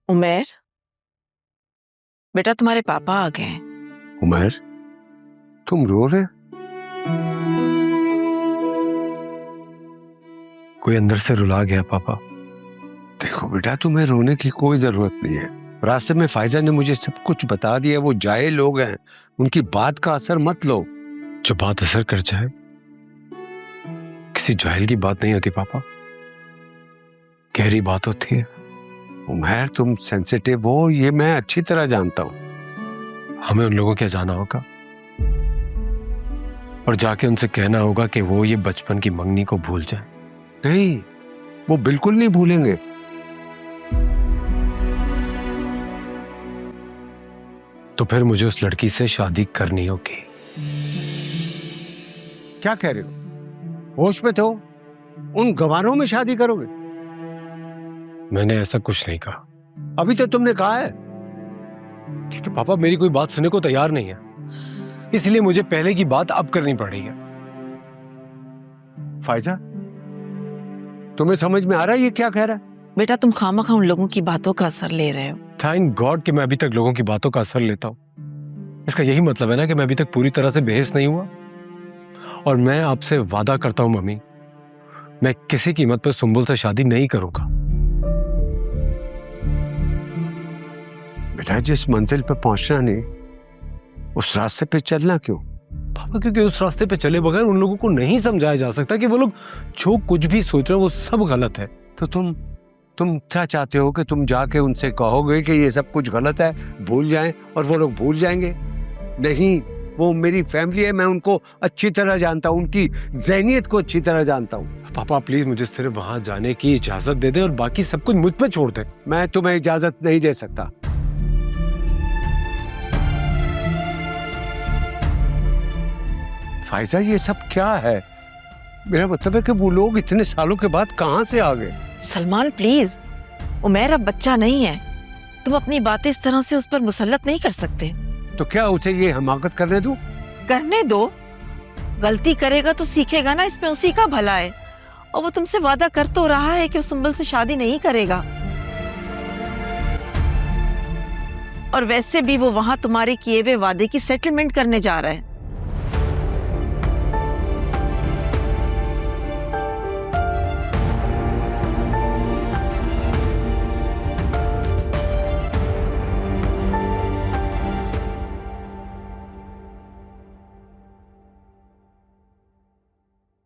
उमेर, बेटा तुम्हारे पापा आ गए हैं। उमेर, तुम रो रहे? कोई अंदर से रुला गया पापा। देखो बेटा, तुम्हें रोने की कोई जरूरत नहीं है। रास्ते में फायजा ने मुझे सब कुछ बता दिया। वो जाए लोग हैं, उनकी बात का असर मत लो। जो बात असर कर जाए किसी जाहिल की बात नहीं होती पापा, गहरी बात होती है। उमेर, तुम सेंसिटिव हो, ये मैं अच्छी तरह जानता हूँ। हमें उन लोगों के जाना होगा और जाके उनसे कहना होगा कि वो ये बचपन की मंगनी को भूल जाए। नहीं, वो बिल्कुल नहीं भूलेंगे। तो फिर मुझे उस लड़की से शादी करनी होगी। क्या कह रहे हो? होश में तो उन गवारों में शादी करोगे? मैंने ऐसा कुछ नहीं कहा। अभी तो तुमने कहा है। क्योंकि पापा मेरी कोई बात सुनने को तैयार नहीं है, इसलिए मुझे पहले की बात अब करनी पड़ रही है। फायजा, तुम्हें समझ में आ रहा है ये क्या कह रहा है? बेटा तुम खामखा उन लोगों की बातों का असर ले रहे हो। थैंक गॉड कि मैं अभी तक लोगों की बातों का असर लेता हूं। इसका यही मतलब है ना कि मैं अभी तक पूरी तरह से बेहिस नहीं हुआ। और मैं आपसे वादा करता हूं मम्मी, मैं किसी कीमत पर सुंबुल से शादी नहीं करूंगा। बेटा, जिस मंजिल पे पहुंचना नहीं, उस रास्ते पे चलना क्यों? पापा, क्योंकि उस रास्ते पे चले बगैर उन लोगों को नहीं समझाया जा सकता कि वो लोग जो कुछ भी सोच रहे हैं वो सब गलत है। तो तुम क्या चाहते हो कि तुम जाके उनसे कहोगे कि ये सब कुछ गलत है, भूल जाएं, और वो लोग भूल जाएंगे? नहीं, वो मेरी फैमिली है, मैं उनको अच्छी तरह जानता हूँ, उनकी ज़हनियत को अच्छी तरह जानता हूँ। पापा प्लीज मुझे सिर्फ वहां जाने की इजाजत दे दें और बाकी सब कुछ मुझ पे छोड़ दें। मैं तुम्हें इजाजत नहीं दे सकता। फायजा, ये सब क्या है? मेरा मतलब है कि वो लोग इतने सालों के बाद कहां से आ गए? सलमान प्लीज, उमेर अब बच्चा नहीं है। तुम अपनी बातें इस तरह से उस पर मुसल्लत नहीं कर सकते। तो क्या उसे ये हमाकत करने दूं? करने दो, गलती करेगा तो सीखेगा ना, इसमें उसी का भला है। और वो तुमसे वादा कर तो रहा है कि वो सुंबल से शादी नहीं करेगा। और वैसे भी वो वहां तुम्हारे किए हुए वादे की सेटलमेंट करने जा रहा है।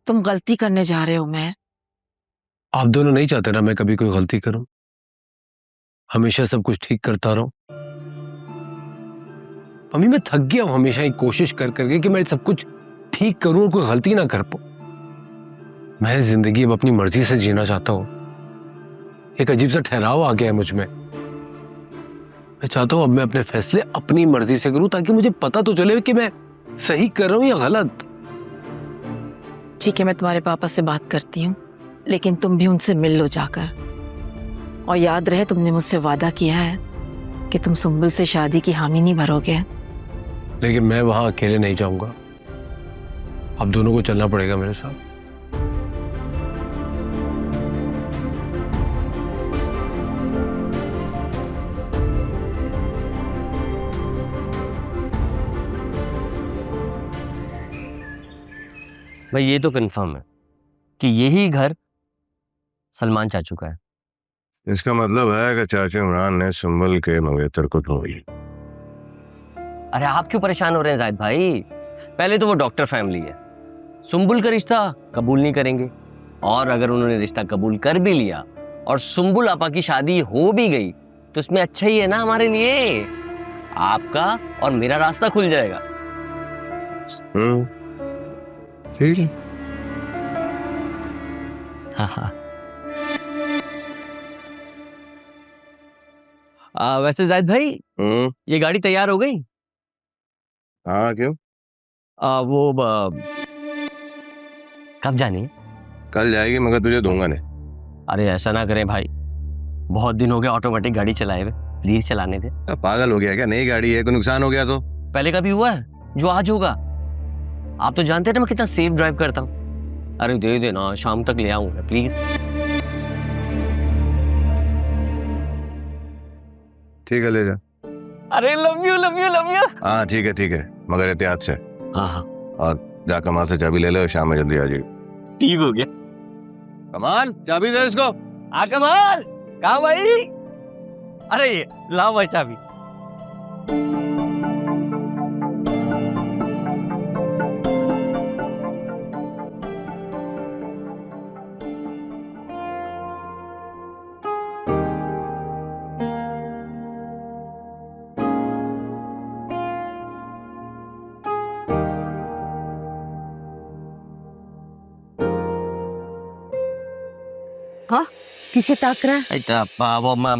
तुम गलती करने जा रहे हो उमेर। आप दोनों नहीं चाहते ना मैं कभी कोई गलती करूं, हमेशा सब कुछ ठीक करता रहूं। मम्मी, मैं थक गया हूं हमेशा ही कोशिश कर करके कि मैं सब कुछ ठीक करूं और कोई गलती ना कर पाऊं। मैं जिंदगी अब अपनी मर्जी से जीना चाहता हूं। एक अजीब सा ठहराव आ गया है मुझ में। मैं चाहता हूं अब मैं अपने फैसले अपनी मर्जी से करूं, ताकि मुझे पता तो चले कि मैं सही कर रहा हूं या गलत। ठीक है, मैं तुम्हारे पापा से बात करती हूँ, लेकिन तुम भी उनसे मिल लो जाकर। और याद रहे, तुमने मुझसे वादा किया है कि तुम सुंबुल से शादी की हामी नहीं भरोगे। लेकिन मैं वहां अकेले नहीं जाऊंगा, आप दोनों को चलना पड़ेगा मेरे साथ। भाई ये तो कंफर्म है कि यही घर सलमान चाचू का है। इसका मतलब है कि चाचा इमरान ने सुंबल के मंगेतर को ढूंढ लिया। अरे आप क्यों परेशान हो रहे हैं जाहिद भाई? पहले तो वो डॉक्टर फैमिली है, सुंबुल का रिश्ता कबूल नहीं करेंगे। और अगर उन्होंने रिश्ता कबूल कर भी लिया और सुंबुल आपा की शादी हो भी गई, तो इसमें अच्छा ही है ना हमारे लिए। आपका और मेरा रास्ता खुल जाएगा। ठीक है। हाँ हाँ। वैसे जाहिद भाई, ये गाड़ी तैयार हो गई? हाँ, क्यों? वो कब जानी है? कल जाएगी, मगर तुझे दूंगा नहीं। अरे ऐसा ना करें भाई, बहुत दिन हो गए ऑटोमेटिक गाड़ी चलाए हुए, प्लीज चलाने दे। पागल हो गया क्या? नई गाड़ी है, कोई नुकसान हो गया तो? पहले कभी हुआ है जो आज होगा? आप तो जानते हैं ना मैं कितना सेफ ड्राइव करता हूँ। अरे दे देना, शाम तक ले आऊंगा प्लीज। ठीक है ले जा। अरे love you love you love you. हाँ ठीक है मगर एहतियात से। हाँ हाँ और जा कमाल से चाबी ले ले और शाम में जल्दी आ जाइए। ठीक हो गया। कमाल चाबी दे इसको। आ कमाल कहा भाई? अरे ये लाओ भाई चाबी। हाँ किसे ताक रहा है? वो मैं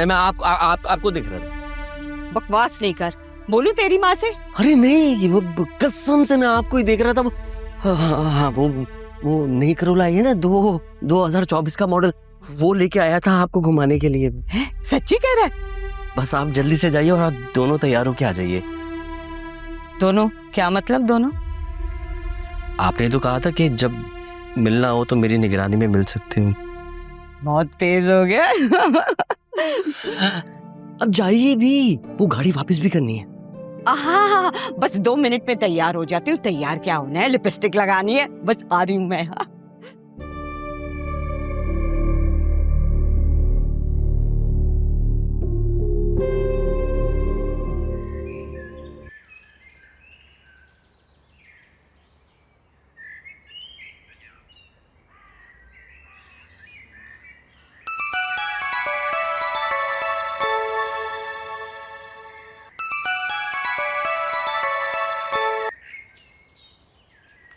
आपको दिख रहा था। बकवास नहीं कर, बोलूं तेरी माँ से? अरे नहीं, वो कसम से मैं आपको ही देख रहा था। हाँ वो नई करोला आई है ना 2024 का मॉडल, वो लेके आया था आपको घुमाने के लिए। है? सच्ची कह रहा है? बस आप जल्दी से जाइए और आप दोनों तैयार होके आ जाइए। दोनों? क्या मतलब दोनों? आपने तो कहा था कि जब मिलना हो तो मेरी निगरानी में मिल सकते हो। बहुत तेज हो गया। अब जाइए भी, वो गाड़ी वापस भी करनी है। आहा, बस 2 मिनट में तैयार हो जाती हूँ। तैयार क्या होना है, लिपस्टिक लगानी है, बस आ रही हूँ मैं। हाँ।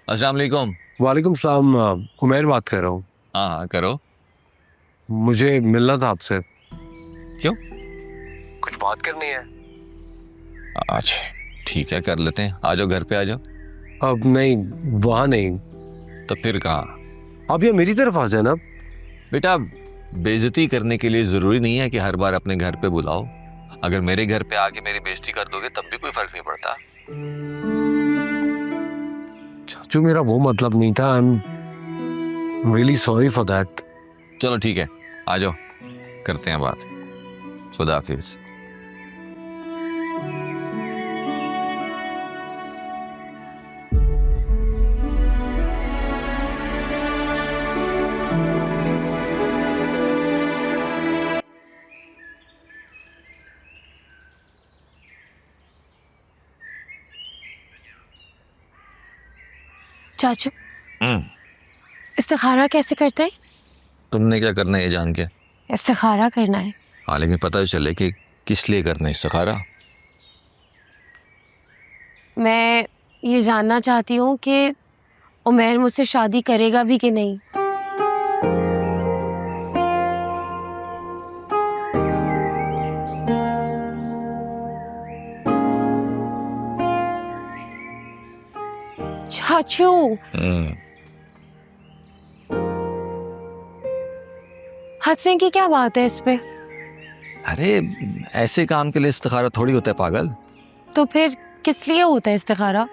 अस्सलाम वालेकुम। वालेकुम सलाम। उमैर बात कर रहा हूँ। हाँ करो। मुझे मिलना था आपसे। क्यों? कुछ बात करनी है। अच्छा ठीक है, कर लेते हैं। आ जाओ, घर पे आ जाओ। अब नहीं, वहाँ नहीं, तो फिर कहाँ? आप ये मेरी तरफ आ जाना। बेटा, बेइज्जती करने के लिए जरूरी नहीं है कि हर बार अपने घर पे बुलाओ। अगर मेरे घर पे आके मेरी बेइज्जती कर दोगे तब भी कोई फर्क नहीं पड़ता। चाचू मेरा वो मतलब नहीं था। I am really sorry for that. चलो ठीक है, आ जाओ, करते हैं बात। खुदा हाफिज। चाचू इस्तिखारा कैसे करते हैं? तुमने क्या करना है ये जान के? इस्तिखारा करना है। हाँ, लेकिन पता चले कि किस लिए करना है इस्तिखारा। मैं ये जानना चाहती हूँ कि उमैर मुझसे शादी करेगा भी कि नहीं। चाचू हंसने की क्या बात है इस पे? अरे ऐसे काम के लिए इस्तिखारा थोड़ी होता है पागल। तो फिर किस लिए होता है इस्तिखारा?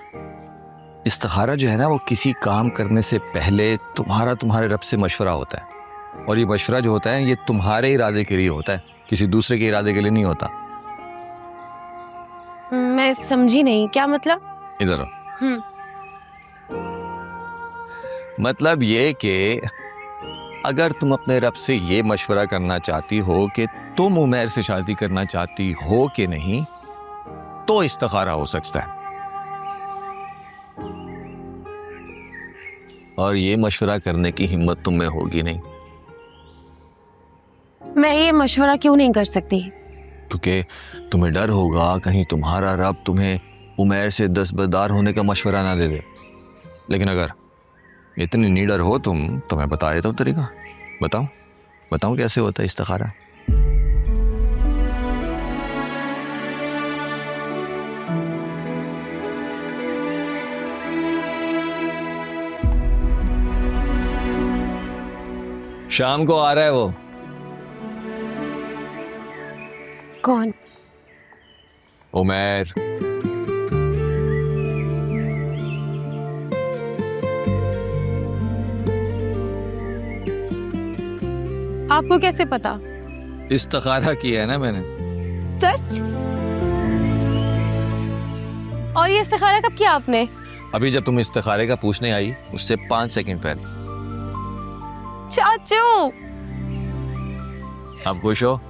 इस्तिखारा जो है ना, वो किसी काम करने से पहले तुम्हारे रब से मशवरा होता है। और ये मशवरा जो होता है ये तुम्हारे इरादे के लिए होता है, किसी दूसरे के इरादे के लिए नहीं होता। मैं समझी नहीं, क्या मतलब? इधर आओ। मतलब ये कि अगर तुम अपने रब से ये मशवरा करना चाहती हो कि तुम उमैर से शादी करना चाहती हो कि नहीं, तो इस्तिखारा हो सकता है। और ये मशवरा करने की हिम्मत तुम में होगी नहीं। मैं ये मशवरा क्यों नहीं कर सकती? क्योंकि तुम्हें डर होगा कहीं तुम्हारा रब तुम्हें उमैर से दस्तबरदार होने का मशवरा ना दे दे। लेकिन अगर इतनी नीडर हो तुम, तो मैं बता देता हूँ तरीका। बताऊं कैसे होता है इस्तिखारा। शाम को आ रहा है वो। कौन? उमैर। आपको कैसे पता? इस्तिखारा किया है ना मैंने। सच? और ये इस्तिखारा कब किया आपने? अभी जब तुम इस्तिखारे का पूछने आई उससे 5 सेकंड पहले। चाचू अब खुश हो?